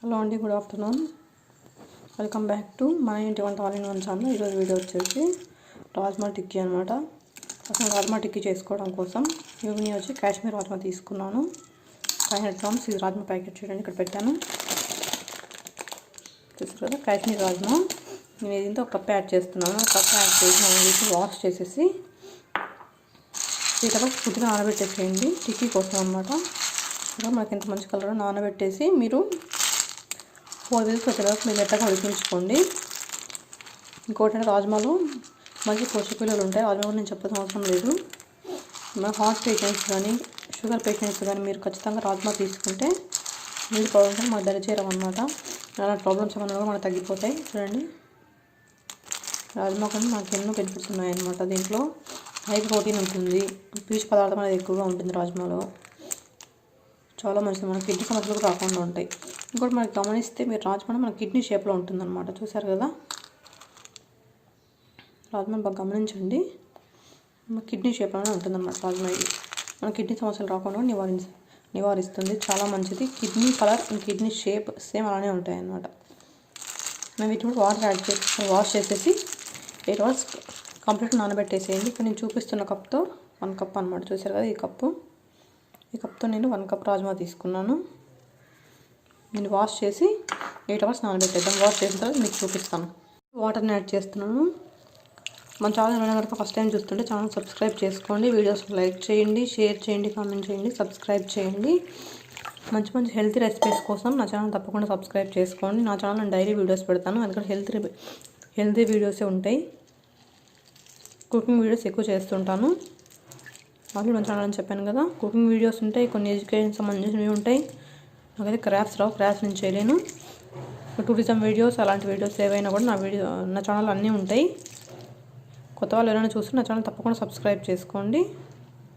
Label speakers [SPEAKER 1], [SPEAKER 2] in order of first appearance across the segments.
[SPEAKER 1] Hello అండి, good afternoon. Welcome back to మన ఇంటి వంట ఆల్ ఇన్ వన్ ఛానల్. ఈరోజు వీడియో వచ్చేసి రాజ్మా టిక్కీ అనమాట. అసలు రాజ్మా టిక్కీ చేసుకోవడం కోసం ఇవన్నీ వచ్చి కాశ్మీర్ రాజ్మా తీసుకున్నాను. 500 గ్రామ్స్ ఇది రాజ్మా ప్యాకెట్ చూడండి, ఇక్కడ పెట్టాను. చూసారు కదా, కాశ్మీర్ రాజ్మా. నేను దీంతో ఒక కప్ యాడ్ చేస్తున్నాను. కప్ యాడ్ చేసి మనం వీటిని వాష్ చేసేసి వీటిలో ఫుడ్గా నానబెట్టేసేయండి టిక్కీ కోసం అనమాట. ఇలా మనకి ఎంత మంచి కలర్ నానబెట్టేసి మీరు 4 విజిల్స్ వచ్చేదాకా మీరు మెత్తగా ఉడికించుకోండి. ఇంకోటి రాజ్మాలో మంచి పోషక విలువలు ఉంటాయి. రాజ్మా నేను చెప్పాల్సిన అవసరం లేదు. మన హార్ట్ పేషెంట్స్ కానీ షుగర్ పేషెంట్స్ కానీ మీరు ఖచ్చితంగా రాజ్మా తీసుకుంటే నీళ్ళు ప్రాబ్లమ్స్ మాకు దరిచేయడం అనమాట. అలాంటి ప్రాబ్లమ్స్ ఏమన్నా కూడా మనకు తగ్గిపోతాయి. చూడండి, రాజ్మా కానీ మనకు ఎన్నో బెనిఫిట్స్ ఉన్నాయన్నమాట. దీంట్లో హై ప్రోటీన్ ఉంటుంది, పీచు పదార్థం అనేది ఎక్కువగా ఉంటుంది రాజ్మాలో. చాలా మంచిది, మన కిడ్నీ సమస్యలు రాకుండా ఉంటాయి. ఇంకోటి మనకి గమనిస్తే మీరు రాజ్మా మన కిడ్నీ షేప్లో ఉంటుందన్నమాట. చూసారు కదా, రాజ్మా బాగా గమనించండి. మన కిడ్నీ షేప్లోనే ఉంటుందన్నమాట రాజ్మా. ఇది మన కిడ్నీ సమస్యలు రాకుండా నివారిస్తుంది. చాలా మంచిది. Kidney colour and kidney shape same అలానే ఉంటాయి అన్నమాట. మేము వీటిని కూడా వాటర్ యాడ్ చేసి వాష్ చేసేసి 8 hours కంప్లీట్ నానబెట్టేసేయండి. ఇక్కడ నేను చూపిస్తున్న కప్తో 1 కప్ అనమాట. చూసారు కదా, ఈ కప్తో నేను 1 కప్ రాజ్మా తీసుకున్నాను. నేను వాష్ చేసి 8 hours నానబెట్టేద్దాం. వాష్ చేసిన తర్వాత మీకు చూపిస్తాను. వాటర్ని యాడ్ చేస్తున్నాను. మన ఛానల్ ఏమైనా కనుక ఫస్ట్ టైం చూస్తుంటే ఛానల్ సబ్స్క్రైబ్ చేసుకోండి. వీడియోస్ లైక్ చేయండి, షేర్ చేయండి, కామెంట్ చేయండి, సబ్స్క్రైబ్ చేయండి. మంచి మంచి హెల్తీ రెసిపీస్ కోసం నా ఛానల్ తప్పకుండా సబ్స్క్రైబ్ చేసుకోండి. నా ఛానల్ నేను డైలీ వీడియోస్ పెడతాను, అందుకని హెల్తీ వీడియోసే ఉంటాయి. కుకింగ్ వీడియోస్ ఎక్కువ చేస్తుంటాను. ఆల్రెడీ మన ఛానల్ అని చెప్పాను కదా, కుకింగ్ వీడియోస్ ఉంటాయి, కొన్ని ఎడ్యుకేషన్ సంబంధించినవి ఉంటాయి. నాకైతే క్రాఫ్ట్స్ నేను చేయలేను. టూరిజం వీడియోస్ అలాంటి వీడియోస్ ఏవైనా కూడా నా ఛానల్ అన్నీ ఉంటాయి. కొత్త వాళ్ళు ఎవరైనా చూస్తే నా ఛానల్ తప్పకుండా సబ్స్క్రైబ్ చేసుకోండి.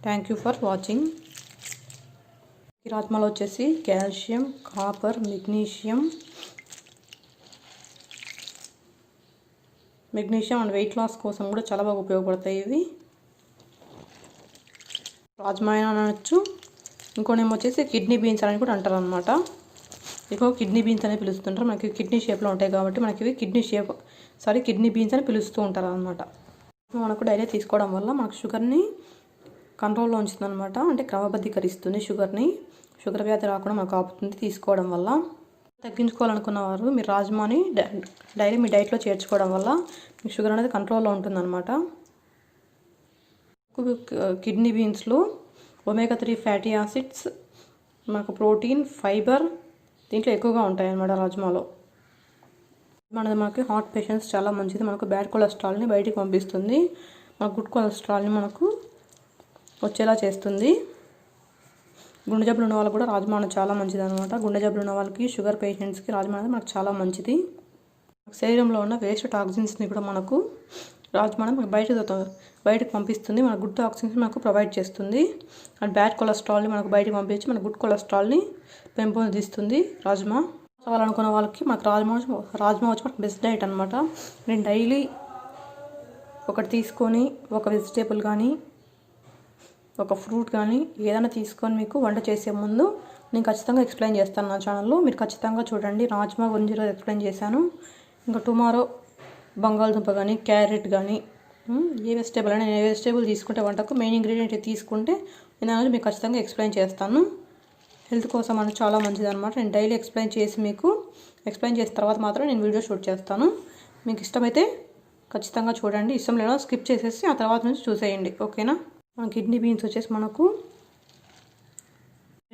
[SPEAKER 1] Thank you for watching. ఈ రాజ్మాలో వచ్చేసి calcium, copper, magnesium and weight loss కోసం కూడా చాలా బాగా ఉపయోగపడతాయి ఇవి. రాజ్మా అయినా అనొచ్చు, ఇంకోనేమో వచ్చేసి కిడ్నీ బీన్స్ అని కూడా అంటారు అనమాట. ఎక్కువ కిడ్నీ బీన్స్ అని పిలుస్తుంటారు. మనకి కిడ్నీ షేప్లో ఉంటాయి కాబట్టి మనకి ఇవి కిడ్నీ బీన్స్ అని పిలుస్తూ ఉంటారు అనమాట. మనకు డైలీ తీసుకోవడం వల్ల మనకు షుగర్ని కంట్రోల్లో ఉంచుతుంది అనమాట. అంటే క్రమబద్ధీకరిస్తుంది షుగర్ వ్యాధి రాకుండా మనకు ఆపుతుంది తీసుకోవడం వల్ల. తగ్గించుకోవాలనుకున్న వారు మీరు రాజ్మాని డైలీ మీ డైట్లో చేర్చుకోవడం వల్ల మీ షుగర్ అనేది కంట్రోల్లో ఉంటుందన్నమాట. కిడ్నీ బీన్స్లో ఒమేగా-3 ఫ్యాటీ యాసిడ్స్, మనకు ప్రోటీన్, ఫైబర్ దీంట్లో ఎక్కువగా ఉంటాయి అన్నమాట రాజ్మాలో. మనకి హార్ట్ పేషెంట్స్ చాలా మంచిది. మనకు బ్యాడ్ కొలెస్ట్రాల్ని బయటికి పంపిస్తుంది. మన గుడ్ కొలెస్ట్రాల్ని మనకు వచ్చేలా చేస్తుంది. గుండె జబ్బులు ఉన్న వాళ్ళకి కూడా రాజ్మా చాలా మంచిది అనమాట. గుండె జబ్బులు ఉన్న వాళ్ళకి, షుగర్ పేషెంట్స్కి రాజ్మా అనేది మనకు చాలా మంచిది. శరీరంలో ఉన్న వేస్ట్ టాక్సిన్స్ని కూడా మనకు రాజ్మా మనకు బయటకు పంపిస్తుంది. మన గుడ్ టాక్సిన్స్ మనకు ప్రొవైడ్ చేస్తుంది. అండ్ బ్యాడ్ కొలెస్ట్రాల్ని మనకు బయటకు పంపించి మన గుడ్ కొలెస్ట్రాల్ని పెంపొందిస్తుంది రాజ్మా. కావాలనుకున్న వాళ్ళకి మనకు రాజ్మా వచ్చి మనకు బెస్ట్ డైట్ అనమాట. నేను డైలీ ఒకటి తీసుకొని ఒక వెజిటేబుల్ కానీ ఒక ఫ్రూట్ కానీ ఏదైనా తీసుకొని మీకు వంట చేసే ముందు నేను ఖచ్చితంగా ఎక్స్ప్లెయిన్ చేస్తాను నా ఛానల్లో. మీరు ఖచ్చితంగా చూడండి. రాజ్మా గురించి ఈరోజు ఎక్స్ప్లెయిన్ చేశాను. ఇంకా టుమారో బంగాళదుంప కానీ, క్యారెట్ కానీ, ఏ వెజిటేబుల్ అయినా, నేను ఏ వెజిటేబుల్ తీసుకుంటే వంటకు మెయిన్ ఇంగ్రీడియంట్ తీసుకుంటే నేను అనేది మీకు ఖచ్చితంగా ఎక్స్ప్లెయిన్ చేస్తాను. హెల్త్ కోసం అనేది చాలా మంచిది అనమాట. నేను డైలీ ఎక్స్ప్లెయిన్ చేసిన తర్వాత మాత్రం నేను వీడియో షూట్ చేస్తాను. మీకు ఇష్టమైతే ఖచ్చితంగా చూడండి, ఇష్టం లేదో స్కిప్ చేసేసి ఆ తర్వాత నుంచి చూసేయండి. ఓకేనా. మన కిడ్నీ బీన్స్ వచ్చేసి మనకు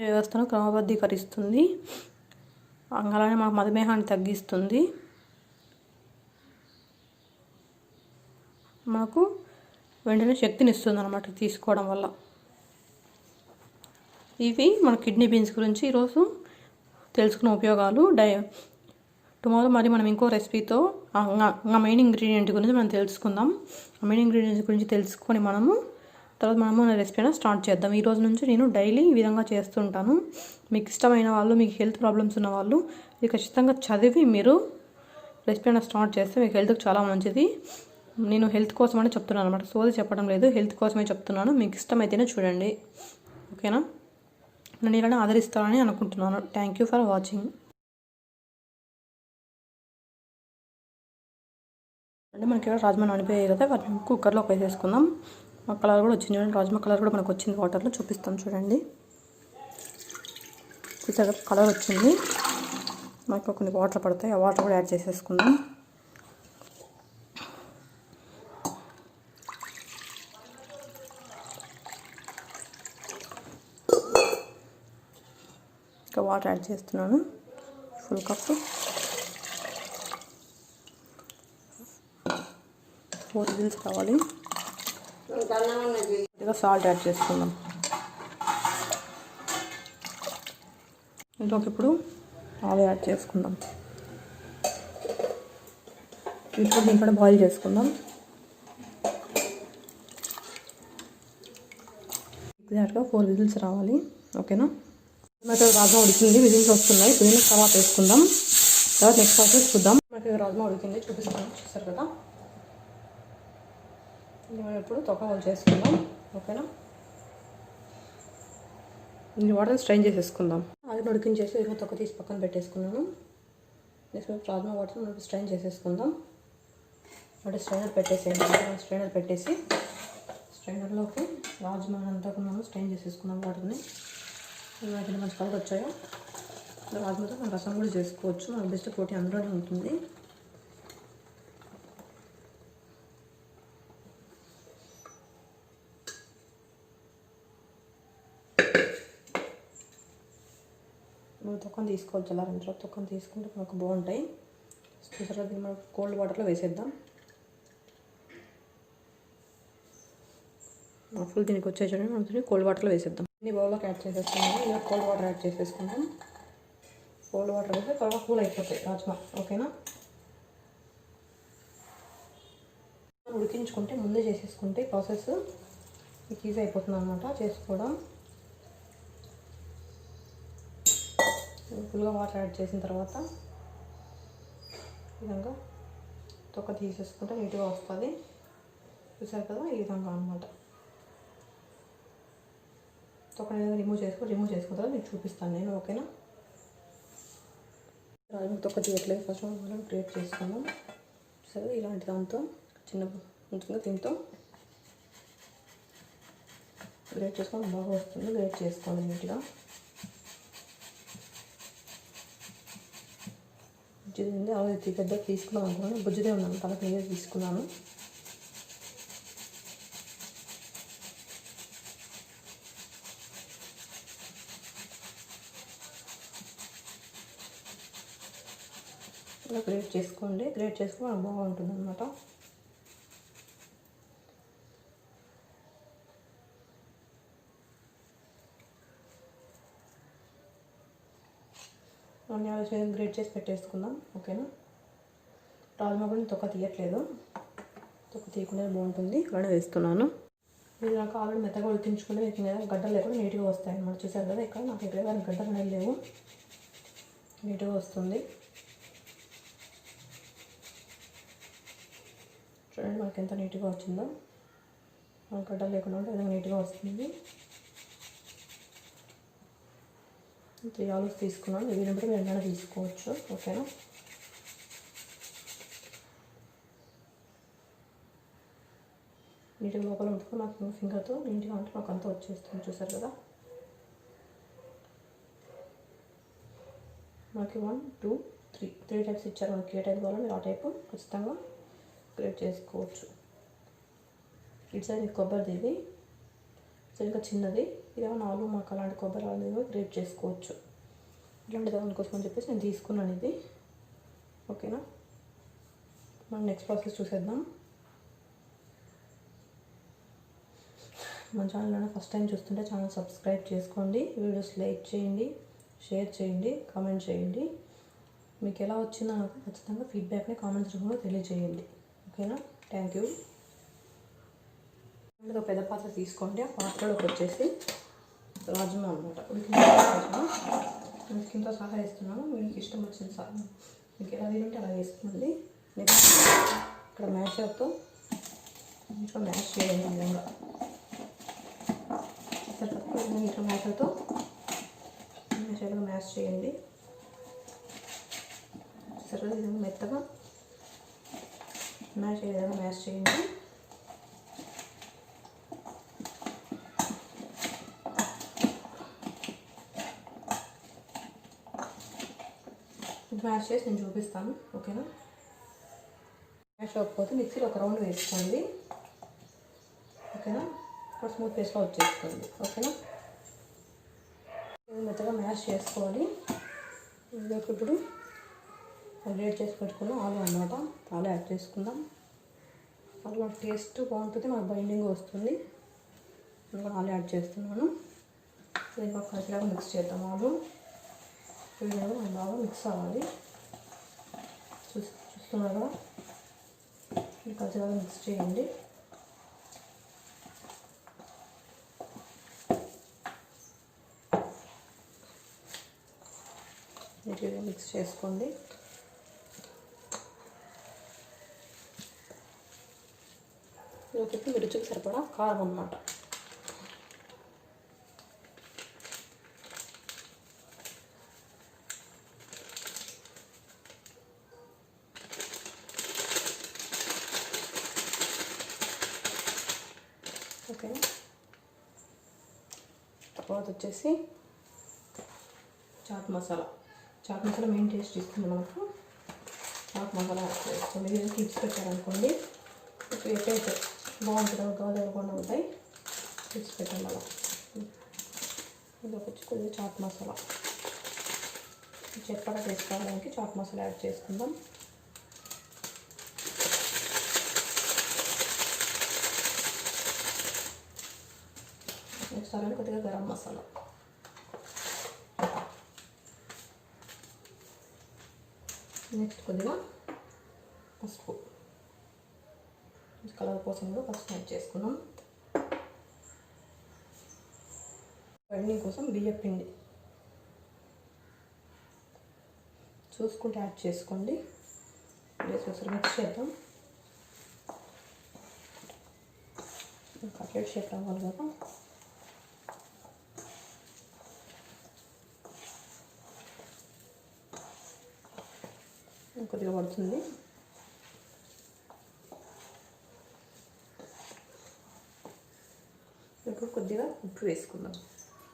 [SPEAKER 1] వ్యవస్థను క్రమబద్ధీకరిస్తుంది. అలానే మనకు మధుమేహాన్ని తగ్గిస్తుంది. మనకు వెంటనే శక్తిని ఇస్తుంది అనమాట తీసుకోవడం వల్ల. ఇవి మన కిడ్నీ బీన్స్ గురించి ఈరోజు తెలుసుకున్న ఉపయోగాలు. టుమారో మరి మనం ఇంకో రెసిపీతో మెయిన్ ఇంగ్రీడియంట్ గురించి మనం తెలుసుకుందాం. ఆ మెయిన్ ఇంగ్రీడియంట్స్ గురించి తెలుసుకొని తర్వాత మనము రెసిపీ అయినా స్టార్ట్ చేద్దాం. ఈ రోజు నుంచి నేను డైలీ ఈ విధంగా చేస్తుంటాను. మీకు ఇష్టమైన వాళ్ళు, మీకు హెల్త్ ప్రాబ్లమ్స్ ఉన్న వాళ్ళు ఇది ఖచ్చితంగా చదివి మీరు రెసిపీ అయినా స్టార్ట్ చేస్తే మీకు హెల్త్కి చాలా మంచిది. నేను హెల్త్ కోసమని చెప్తున్నాను అనమాట, సోది చెప్పడం లేదు, హెల్త్ కోసమే చెప్తున్నాను. మీకు ఇష్టమైతేనే చూడండి. ఓకేనా. నన్ను ఇలానే ఆదరిస్తారని అనుకుంటున్నాను. Thank you for watching. అంటే మనకి ఇక్కడ రాజ్మా నానిపోయాయి కదా, వాటిని కుక్కర్లోకి వేసేసుకుందాం. ఆ కలర్ కూడా వచ్చింది చూడండి, రాజ్మా కలర్ కూడా మనకు వచ్చింది. వాటర్లో చూపిస్తాను చూడండి. చూసారు కలర్ వచ్చింది. మనకు కొన్ని వాటర్ పడతాయి, ఆ వాటర్ కూడా యాడ్ చేసేసుకుందాం. ఇంకా వాటర్ యాడ్ చేస్తున్నాను, ఫుల్ కప్. 4 విజిల్స్ కావాలి. సాల్ట్ యాడ్ చేసుకుందాం. ఇంట్లోకి ఇప్పుడు ఆలు యాడ్ చేసుకుందాం. ఇప్పుడు దీంట్లో బాయిల్ చేసుకుందాం. ఎగ్జాక్ట్గా 4 విజిల్స్ రావాలి. ఓకేనా, మనకి రాజ్మా ఉడికింది, విజిల్స్ వస్తున్నాయి. ఇప్పుడు దీన్ని తర్వాత వేసుకుందాం. తర్వాత నెక్స్ట్ ప్రాసెస్ చూద్దాం. మనకి రాజ్మా ఉడికింది, చూపిస్తాను. చూస్తారు కదా, ఇప్పుడు తొక్క చేసుకుందాం. ఓకేనా, ఇది వాటర్ స్ట్రైన్ చేసేసుకుందాం. అది ఉడికించేసి ఇదిగో తొక్క తీసి పక్కన పెట్టేసుకున్నాను. నెక్స్ట్ రాజ్మా వాటర్ మనం స్ట్రైన్ చేసేసుకుందాం. అంటే స్ట్రైనర్ పెట్టేసేయండి. స్ట్రైనర్ పెట్టేసి స్ట్రైనర్లోకి రాజ్మా అంతా మనం స్ట్రైన్ చేసేసుకుందాం వాటర్ని. వాటిని మంచి కలర్ వచ్చాయో రాజ్మాతో మనం రసం కూడా చేసుకోవచ్చు. మనకు బెస్ట్ ప్రోటీన్ అందులోనే ఉంటుంది. మనం తొక్కను తీసుకోవచ్చు. అలా రెండు తొక్కను తీసుకుంటే మనకు బాగుంటాయి. చూసారా, దీన్ని మనం కోల్డ్ వాటర్లో వేసేద్దాం. ఫుల్ దీనికి వచ్చే చూడండి, మనం కోల్డ్ వాటర్లో వేసేద్దాం. ఇన్ని బౌల్లోకి యాడ్ చేసేసుకున్నాము. ఇలా కోల్డ్ వాటర్ యాడ్ చేసేసుకుందాం. కోల్డ్ వాటర్ వేస్తే త్వరగా కూల్ అయిపోతాయి రాజ్మా. ఓకేనా, ఉడికించుకుంటే ముందే చేసేసుకుంటే ప్రాసెస్ మీకు ఈజీ అయిపోతుంది అనమాట చేసుకోవడం. ఫుల్గా వాటర్ యాడ్ చేసిన తర్వాత ఈ విధంగా తొక్క తీసేసుకుంటే నీట్గా వస్తుంది. చూసారు కదా, ఈ విధంగా అనమాట. తొక్క రిమూవ్ చేసుకుంటా మీకు చూపిస్తాను నేను. ఓకేనా, రాజ్మా తొక్క తీయట్లేదు. ఫస్ట్ మనం గ్రేట్ చేసుకుందాం. సరే, ఇలాంటి దాంతో చిన్న ఉంటుంది, దీంతో గ్రేట్ చేసుకొని బాగా వస్తుంది. గ్రేట్ చేసుకోండి నీట్గా. బుజ్జిది ఉంది, అలాగే పెద్ద తీసుకున్నాం అనుకున్నాను. బుజ్జిదే ఉన్నాను, తల క్లియర్ తీసుకున్నాను. ఇలా గ్రేట్ చేసుకోండి. గ్రేట్ చేసుకుని బాగుంటుంది అనమాట. మనం గ్రేట్ చేసి పెట్టేసుకుందాం. ఓకేనా, రాజ్మా కూడా తొక్క తీయట్లేదు, తొక్క తీయకుండా బాగుంటుంది. అలానే వేస్తున్నాను. మీరు నాకు ఆల్రెడీ మెత్తగా ఉడికించుకుంటే మీకు గడ్డలు లేకుండా నీట్గా వస్తాయి అన్నమాట. చూసారు కదా, ఇక్కడ నాకు ఎక్కడ గడ్డలు అనేది లేవు, నీట్గా వస్తుంది. చూడండి మనకి ఎంత నీట్గా వచ్చిందో. మనకు గడ్డలు లేకుండా ఉంటే విధంగా నీట్గా వస్తుంది. 3 ఆలూస్ తీసుకున్నాను. వీలైనప్పుడు మీరు ఎన్నైనా తీసుకోవచ్చు. ఓకేనా, నీట్గా లోపల ఉంటుంది. నాకు ఫింగర్తో నీట్గా అంటే మాకు అంతా వచ్చేస్తుంది. చూసారు కదా, మనకి 1 2 3 టైప్స్ ఇచ్చారు. మనకి ఏ టైప్ కావాలో మీరు ఆ టైపు ఖచ్చితంగా గ్రేట్ చేసుకోవచ్చు. ఇటు సైడ్ కొబ్బరిది, ఇది ఇంకా చిన్నది, ఇదేమో 4 మాకు అలాంటి కొబ్బరి అనేది గ్రేట్ చేసుకోవచ్చు. ఇలాంటి దానికోసం అని చెప్పేసి నేను తీసుకున్నాను ఇది. ఓకేనా, మనం నెక్స్ట్ ప్రాసెస్ చూసేద్దాం. మన ఛానల్లోనే ఫస్ట్ టైం చూస్తుంటే ఛానల్ సబ్స్క్రైబ్ చేసుకోండి. వీడియోస్ లైక్ చేయండి, షేర్ చేయండి, కామెంట్ చేయండి. మీకు ఎలా వచ్చిందో నాకు ఖచ్చితంగా ఫీడ్బ్యాక్ని కామెంట్స్ రూపంలో తెలియజేయండి. ఓకేనా, థ్యాంక్ యూ. ఒక పెద్ద పాత్ర తీసుకోండి. ఆ పాత్రలోకి వచ్చేసి రాజ్మా అనమాట, ఉడికిన రాజ్మా ఉడికినతో సహా వేస్తున్నాను. మీకు ఇష్టం వచ్చిన సహా మీకు ఎలా తింటే అలా వేసుకోండి. నెక్స్ట్ ఇక్కడ మ్యాషర్తో ఇంట్లో మ్యాష్ చేయండి. ఈ విధంగా ఇంట్లో మ్యాషర్తో మ్యాష్ చేయండి. సరే, ఈ విధంగా మెత్తగా మ్యాష్ చేయాలి, మ్యాష్ చేయండి. మ్యాష్ చేసి నేను చూపిస్తాను, ఓకేనా? మ్యాష్ అవ్వకపోతే మిక్సీలో ఒక రౌండ్ వేసుకోండి, ఓకేనా? ఒక స్మూత్ పేస్ట్లో వచ్చేసుకోండి, ఓకేనా? మెత్తగా మ్యాష్ చేసుకోవాలి. ఇందులోకి ఇప్పుడు గ్రేట్ చేసి పెట్టుకున్న ఆలు అన్నమాట, ఆలు యాడ్ చేసుకుందాం. ఆలు మనకు టేస్ట్ బాగుంటుంది, మనకు బైండింగ్ వస్తుంది. నేను ఆలు యాడ్ చేస్తున్నాను. దీన్ని కలిసిలాగా మిక్స్ చేద్దాం. ఆలు వీడియోలో బాగా మిక్స్ అవ్వాలి. చూస్తున్నారు కదా, ఇది కలిసిలాగా మిక్స్ చేయండి. నీట్గా మిక్స్ చేసుకోండి. ఇది రుచికి సరిపడా కారం అన్నమాట. ఓకే, తర్వాత వచ్చేసి చాట్ మసాలా. చాట్ మసాలా మెయిన్ టేస్ట్ ఇస్తుంది మనకు. చాట్ మసాలా యాడ్ చేసుకోండి. మీరు కిడ్స్ పెట్టారనుకోండి, ఎక్కడైతే బాగుంటుందో గోదావరికుండా ఉంటాయి, కిడ్స్ పెట్టండి అలా. ఇదికి వచ్చి కొద్దిగా చాట్ మసాలా, చప్పగా చేసుకోవడానికి చాట్ మసాలా యాడ్ చేసుకుందాం. నెక్స్ట్ అలానే కొద్దిగా గరం మసాలా, నెక్స్ట్ కొద్దిగా పసుపు, కలర్ కోసం కూడా పసుపు యాడ్ చేసుకున్నాం. బైండింగ్ కోసం బియ్యం పిండి చూసుకుంటే యాడ్ చేసుకోండి. ఒకసారి మిక్స్ చేద్దాం. కట్లెట్ షేప్ రావాలి కదా, కొద్దిగా పడుతుంది. ఇప్పుడు కొద్దిగా ఉప్పు వేసుకుందాం,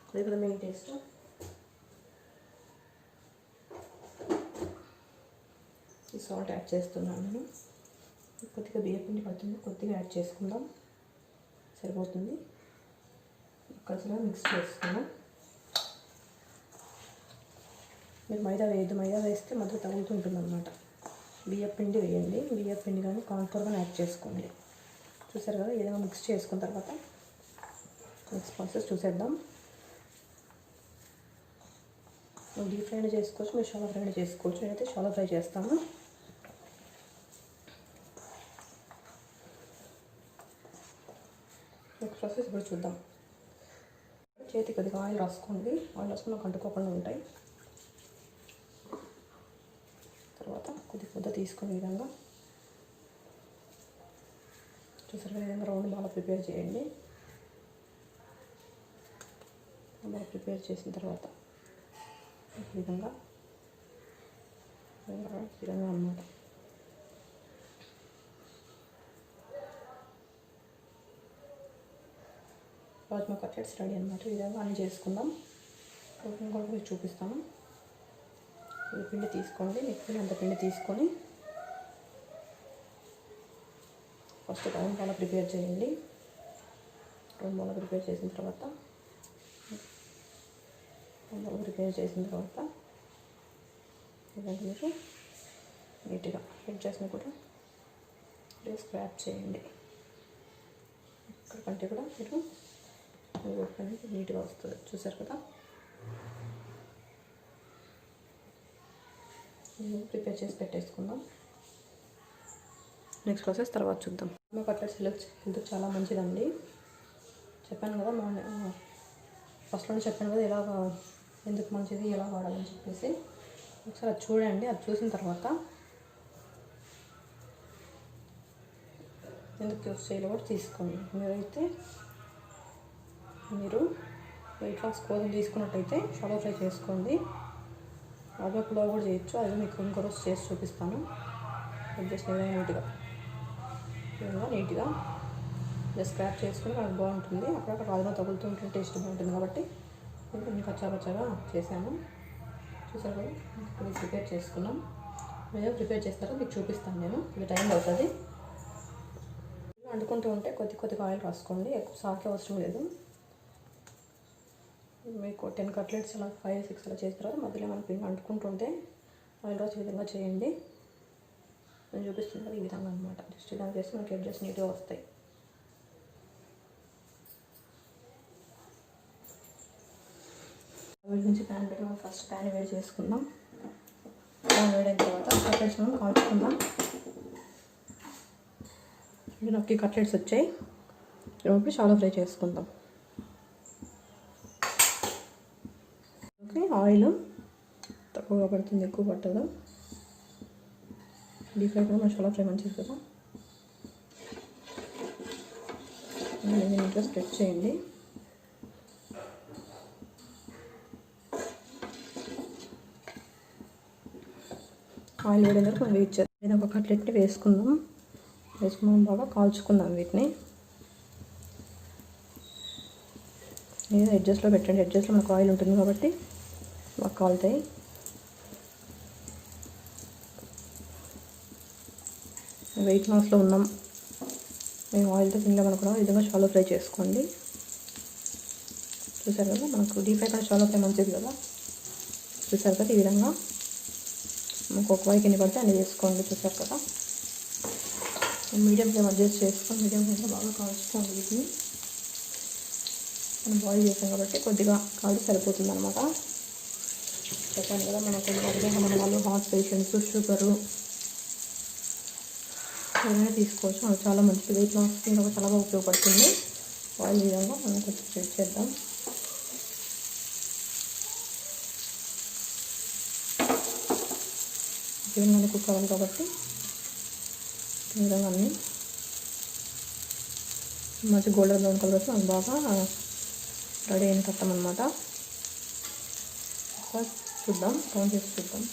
[SPEAKER 1] అదే కదా మెయిన్ టేస్ట్. ఈ సాల్ట్ యాడ్ చేస్తున్నాను నేను. కొద్దిగా బియ్యం పిండి పడుతుంది, కొద్దిగా యాడ్ చేసుకుందాం, సరిపోతుంది. కలిసిగా మిక్స్ చేసుకుందాం. మీరు మైదా వేయద్దు, మైదా వేస్తే మధ్య తగులుతుంటుంది అన్నమాట. బియ్యం పిండి వేయండి, బియ్యం పిండి కానీ కార్న్ఫ్లోర్ కానీ యాడ్ చేసుకోండి. చూసారు కదా, ఏదైనా మిక్స్ చేసుకున్న తర్వాత నెక్స్ట్ ప్రాసెస్ చూసేద్దాం. డీప్ ఫ్రైడ్ చేసుకోవచ్చు, మీరు షాలో ఫ్రైడ్ చేసుకోవచ్చు. నేనైతే షాలో ఫ్రై చేస్తాను. నెక్స్ట్ ప్రాసెస్ ఇప్పుడు చూద్దాం. చేతికి కొద్దిగా ఆయిల్ రాసుకోండి, ఆయిల్ రాసుకుని అంటుకోకుండా ఉంటాయి. తర్వాత కొద్ది ముద్ద తీసుకునే విధంగా చూసారు, విధంగా రౌండ్ బాగా ప్రిపేర్ చేయండి. బాగా ప్రిపేర్ చేసిన తర్వాత ఈ విధంగా అన్నమాట. రాజ్మా కట్లెట్స్ రెడీ అనమాట. ఈ విధంగా అన్నీ చేసుకుందాం. కూడా మీకు చూపిస్తాను. ఈ పిండి తీసుకోండి, మీకు అంత పిండి తీసుకొని ఫస్ట్ రౌండ్ బాగా ప్రిపేర్ చేయండి. రౌండ్ బాగా ప్రిపేర్ చేసిన తర్వాత ఇదంతా మీరు నీట్గా హెడ్ చేసిన కూడా స్క్రాప్ చేయండి. ఇక్కడికంటే కూడా మీరు నీట్గా వస్తుంది. చూసారు కదా, ప్రిపేర్ చేసి పెట్టేసుకుందాం. నెక్స్ట్ ప్రాసెస్ తర్వాత చూద్దాం. కట్లెట్స్ హెల్త్ చాలా మంచిదండి. చెప్పాను కదా, ఫస్ట్లోనే చెప్పాను కదా ఎలాగ ఎందుకు మంచిది, ఎలా వాడాలని చెప్పేసి. ఒకసారి అది చూడండి. అది చూసిన తర్వాత ఎందుకు యూస్ చేయాలో కూడా తీసుకోండి. మీరు వెయిట్ లాస్ కోసం తీసుకున్నట్టయితే షాలో ఫ్రై చేసుకోండి. రాజ్మా పులావ్ కూడా చేయొచ్చు, అది మీకు ఇంకో రోజు చేసి చూపిస్తాను. జస్ట్ ఏదైనా నీట్గా ఇలా నీట్గా జస్ట్ స్క్రాప్ చేసుకుని మనకు బాగుంటుంది. అక్కడ రాజమా తగులుతుంటే టేస్ట్ బాగుంటుంది కాబట్టి కొంచెం కచ్చాపచ్చాగా చేశాను. చూసారు కదా, ఇప్పుడు ప్రిపేర్ చేసుకున్నాం. మీరు ప్రిపేర్ చేస్తారో మీకు చూపిస్తాను నేను. ఇది టైం అవుతుంది. అంటుకుంటూ ఉంటే కొద్దిగా ఆయిల్ రాసుకోండి. ఎక్కువ సాకి అవసరం లేదు. మీకు 10 కట్లెట్స్ అలా 5, 6 అలా చేసిన తర్వాత మధ్యలో మన పిండి అంటుకుంటుంటే ఆయిల్ రాసి ఈ విధంగా చేయండి. నేను చూపిస్తుంది కదా ఈ విధంగా అనమాట. జస్ట్ ఇలా చేస్తే మనకి ఎడ్జెస్ నీట్గా వస్తాయి. వీటి నుంచి ప్యాన్ పెట్టి మనం ఫస్ట్ ప్యాన్ వేడి చేసుకుందాం. ప్యాన్ వేడైన తర్వాత కట్లెట్స్ మనం కాల్చుకుందాం. నాకు కట్లెట్స్ వచ్చాయి. ఇప్పుడు షాలో ఫ్రై చేసుకుందాం. ఓకే, ఆయిల్ తక్కువగా పడుతుంది, ఎక్కువ పట్టదు. డీప్ ఫ్రై కూడా మన షాలో ఫ్రై మంచిది కదా. నీట్గా స్ప్రెడ్ చేయండి. ఆయిల్ వేడిన తర్వాత మనం వెయిట్ చేద్దాం. నేను ఒక కట్లెట్ని వేసుకుందాం. బాగా కాల్చుకుందాం. వీటిని నేను ఎడ్జస్ట్లో పెట్టండి. ఎడ్జస్ట్లో మనకు ఆయిల్ ఉంటుంది కాబట్టి బాగా కాలుతాయి. వెయిట్ లాస్లో ఉన్నాం, మేము ఆయిల్తో తినలేమనుకున్నాం. ఈ విధంగా షాలో ఫ్రై చేసుకోండి. చూసారు కదా, మనకు డీప్ ఫ్రై కూడా షాలో ఫ్రై మంచిది కదా. చూసారు కదా, ఈ విధంగా మనకు ఒక వైపు ఎన్ని పడితే అన్ని వేసుకోండి. చూసారు కదా, మీడియం ఫ్లేమ్ అడ్జస్ట్ చేసుకొని మీడియం ఫ్లేమ్లో బాగా కాల్చుకోండి. వీటిని మనం బాయిల్ చేసాం కాబట్టి కొద్దిగా కాల్చి సరిపోతుంది అనమాట. చెప్పాను కదా, మనకు మన వాళ్ళు హార్ట్ పేషెంట్స్, షుగరు ఏదైనా తీసుకోవచ్చు. మనకు చాలా మంచిది. వెయిట్ లాస్కి ఇంకా చాలా బాగా ఉపయోగపడుతుంది. ఆయిల్ విధంగా మనం కొంచెం స్ప్రెడ్ చేద్దాం. ఇవన్నీ కుక్ అవ్వాలి కాబట్టి ఈ విధంగా అన్నీ మంచి గోల్డెన్ బ్రౌన్ కలర్ వచ్చి మనకు బాగా రెడీ అయిన కట్టమన్నమాట. చూద్దాం, టర్న్ చేసి చూద్దాం.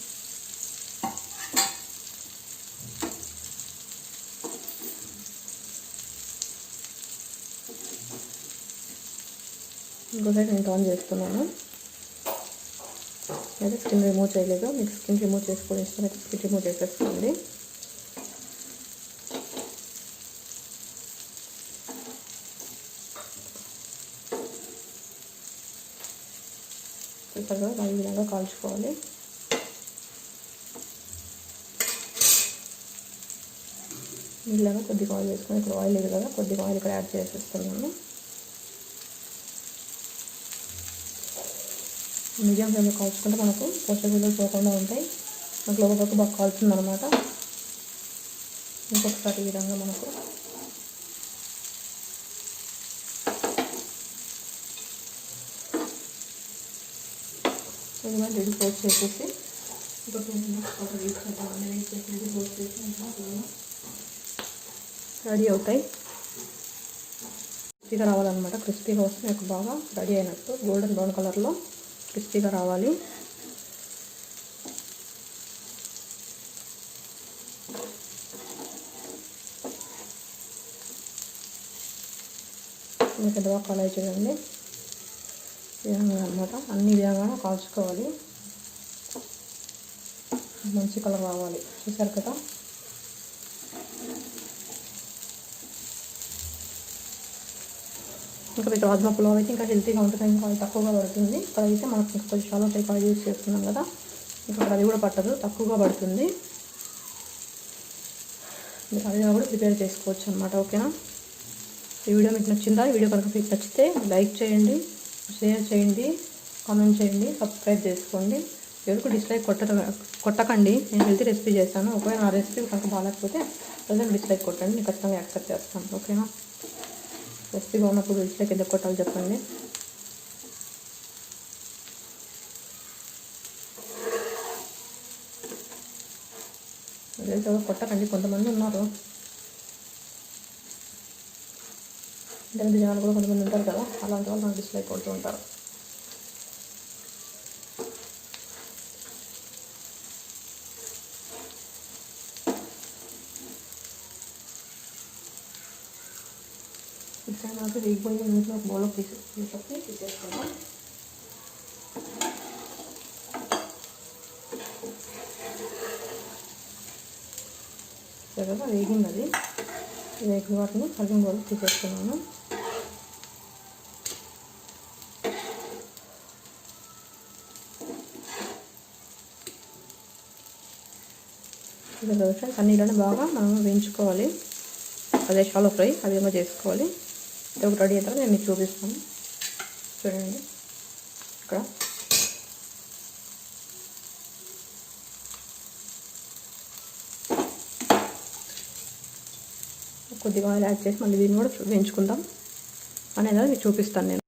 [SPEAKER 1] ఇంకో సైడ్ నేను టర్న్ చేస్తున్నాను. అయితే స్కిన్ రిమూవ్ చేయలేదు. మీకు స్కిన్ రిమూవ్ చేసుకోవడం ఇష్టం అయితే స్కిన్ రిమూవ్ చేసేసుకోండి. చూసారుగా, ఈ విధంగా కాల్చుకోవాలి. ఇలాగా కొద్దిగా ఆయిల్ వేసుకొని, ఇక్కడ ఆయిల్ లేదు కదా, కొద్దిగా ఆయిల్ ఇక్కడ యాడ్ చేసేస్తున్నాను. మీడియం ఫ్లేమ్లో కాల్చుకుంటే మనకు పోషక విలువలు పోకుండా ఉంటాయి. మనకు లోపల బాగా కాల్చుంది అనమాట. ఇంకొకసారి ఈ విధంగా మనకు ఇది మనం రెడీ క్లోజ్ చేసేసి ఇంకొక 2 మినిట్స్ పాటు వెయిట్ చేద్దాం. వెయిట్ చేసి క్లోజ్ చేసి రెడీ అవుతాయి. క్రిస్పీగా రావాలన్నమాట. క్రిస్పీగా వస్తే మీకు బాగా రెడీ అయినట్టు. గోల్డెన్ బ్రౌన్ కలర్లో క్రిస్పీగా రావాలి. మీకు ఎంత బాగా కలర్ చూడండి. విధంగా అనమాట. అన్ని విధంగా కాల్చుకోవాలి. మంచి కలర్ రావాలి. చూసారు కదా, ఇంకా మీకు రాజ్మా పులావ్ అయితే ఇంకా హెల్తీగా ఉంటుంది. ఇంకా తక్కువగా పడుతుంది. ఇక్కడ అయితే మనకు ఇంకా కొంచెం చాలా టైప్ ఆయిల్ యూజ్ చేస్తున్నాం కదా, ఇంకా అది కూడా పట్టదు, తక్కువగా పడుతుంది. మీరు అది కూడా ప్రిపేర్ చేసుకోవచ్చు అనమాట. ఓకేనా, ఈ వీడియో మీకు నచ్చిందా? ఈ వీడియో కనుక మీకు నచ్చితే లైక్ చేయండి, షేర్ చేయండి, కామెంట్ చేయండి, సబ్స్క్రైబ్ చేసుకోండి. ఎవరికి డిస్లైక్ కొట్టకండి. నేను హెల్తీ రెసిపీ చేస్తాను. ఒకవేళ నా రెసిపీ కనుక బాగాలేకపోతే ప్రజెంట్ డిస్లైక్ కొట్టండి. నేను ఖచ్చితంగా యాక్సెప్ట్ చేస్తాను. ఓకేనా, రెసిపీ బాగున్నప్పుడు డిస్లైక్ ఎందుకు కొట్టాలి చెప్పండి. కొట్టకండి, కొంతమంది ఉన్నారు. ఇంటి జనాలు కూడా కొంతమంది ఉంటారు కదా, అలాంటి వాళ్ళు నాకు డిస్లైక్ కొడుతూ ఉంటారు. ఇప్పుడు నాకు వేగిపోయి ఇంట్లో ఒక బౌల్లో తీసేసుకుందాం. కదా వేగింది అది. వేగిన వాటిని సర్వింగ్ బౌల్లో తీసేసుకున్నాను. ఫ్రెండ్స్ అన్నిటిని బాగా మనం వేయించుకోవాలి. అదే షాలో ఫ్రై ఆ విధంగా చేసుకోవాలి. ఇది ఒకటి రెడీ అవుతారో నేను మీకు చూపిస్తాను. చూడండి ఇక్కడ కొద్దిగా ఆయిల్ యాడ్ చేసి మళ్ళీ దీన్ని కూడా వేయించుకుందాం అనేది మీకు చూపిస్తాను నేను.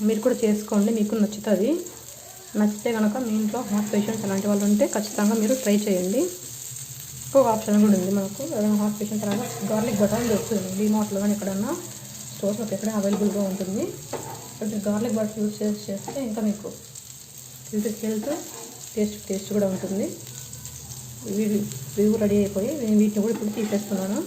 [SPEAKER 1] మీరు కూడా చేసుకోండి, మీకు నచ్చుతుంది. నచ్చితే కనుక మీ ఇంట్లో హార్ట్ పేషెంట్స్ అలాంటి వాళ్ళు ఉంటే ఖచ్చితంగా మీరు ట్రై చేయండి. ఇంకొక ఆప్షన్ కూడా ఉంది మనకు. ఏదైనా హార్ట్ పేషెంట్స్ అలాగా గార్లిక్ బటర్ దొరుకుతుంది డీమార్ట్లో కానీ ఎక్కడన్నా స్టోర్స్లో ఎక్కడ అవైలబుల్గా ఉంటుంది. కొంచెం గార్లిక్ బటర్ యూజ్ చేస్తే ఇంకా మీకు హెల్త్ టేస్ట్ కూడా ఉంటుంది. ఇవి రెడీ అయిపోయి నేను వీటిని కూడా ఇప్పుడు తీసేస్తున్నాను.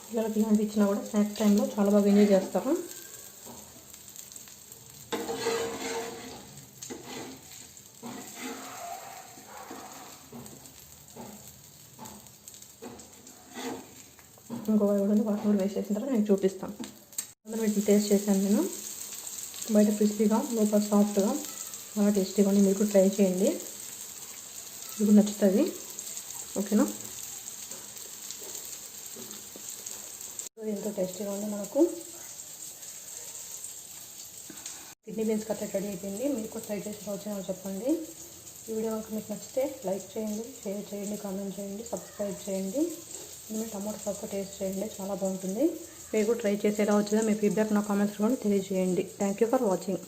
[SPEAKER 1] పిల్లలకి ఇలాంటి ఇచ్చినా కూడా స్నాక్స్ టైంలో చాలా బాగా ఎంజాయ్ చేస్తారు. ఇంకో కూడా వాటిని కూడా వేసేసిన తర్వాత నేను చూపిస్తాను. వీటిని టేస్ట్ చేశాను నేను. బయట క్రిస్పీగా లోపల సాఫ్ట్గా చాలా టేస్టీగా ఉంది. మీరు కూడా ట్రై చేయండి, మీకు నచ్చుతుంది. ఓకేనా? ఎంతో టేస్టీగా ఉంది. మనకు కిడ్నీ బీన్స్ కట్లెట్ రెడీ అయిపోయింది. మీరు కూడా ట్రై చేసి వచ్చిన చెప్పండి. ఈ వీడియో కనుక మీకు నచ్చితే లైక్ చేయండి, షేర్ చేయండి, కామెంట్ చేయండి, సబ్స్క్రైబ్ చేయండి. మీరు టమాటో సాస్తో టేస్ట్ చేయండి, చాలా బాగుంటుంది. మీరు కూడా ట్రై చేసి ఎలా వచ్చిందో మీ ఫీడ్బ్యాక్ నా కామెంట్స్ కూడా తెలియజేయండి. Thank you for watching.